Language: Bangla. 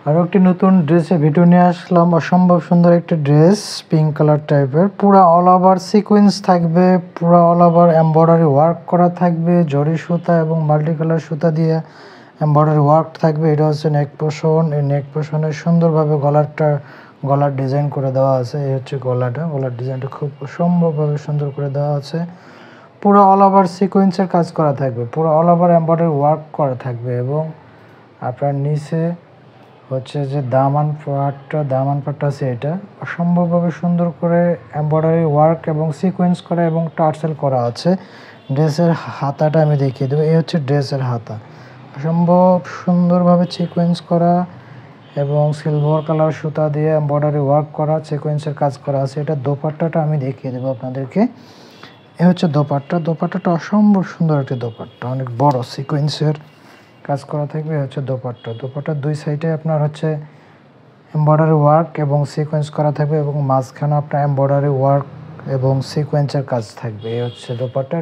আরও একটি নতুন ড্রেসের ভিডিও নিয়ে আসলাম। অসম্ভব সুন্দর একটি ড্রেস, পিঙ্ক কালার টাইপের, পুরো অল ওভার সিকোয়েন্স থাকবে, পুরো অল ওভার এমব্রয়ডারি ওয়ার্ক করা থাকবে, জরি সুতা এবং মাল্টি কালার সুতা দিয়ে এমব্রয়ডারি ওয়ার্ক থাকবে। এটা হচ্ছে নেক পোর্শন। এই নেক পোর্শনে সুন্দরভাবে গলার ডিজাইন করে দেওয়া আছে। এই হচ্ছে গলার ডিজাইনটা খুব অসম্ভবভাবে সুন্দর করে দেওয়া আছে। পুরো অল ওভার সিকোয়েন্সের কাজ করা থাকবে, পুরো অল ওভার এমব্রয়ডারি ওয়ার্ক করা থাকবে এবং আপনার নিচে হচ্ছে যে দামান পাটটা আছে, এটা অসম্ভবভাবে সুন্দর করে এমব্রয়ডারি ওয়ার্ক এবং সিকোয়েন্স করা এবং টার্সেল করা আছে। ড্রেসের হাতাটা আমি দেখিয়ে দেবো। এই হচ্ছে ড্রেসের হাতা, অসম্ভব সুন্দরভাবে সিকোয়েন্স করা এবং সিলভার কালার সুতা দিয়ে এমব্রয়ডারি ওয়ার্ক করা, সিকোয়েন্সের কাজ করা আছে। এটা দোপাট্টাটা আমি দেখিয়ে দেবো আপনাদেরকে। এ হচ্ছে দোপাট্টাটা অসম্ভব সুন্দর একটি দোপাট্টা, অনেক বড় সিকোয়েন্সের কাজ করা থাকবে। হচ্ছে দোপাট্টার দুই সাইডে আপনার হচ্ছে এমব্রয়ডারি ওয়ার্ক এবং সিকোয়েন্স করা থাকবে এবং মাঝখানে আপনার এমব্রয়ডারি ওয়ার্ক এবং সিকোয়েন্সের কাজ থাকবে। এই হচ্ছে দোপাট্টা।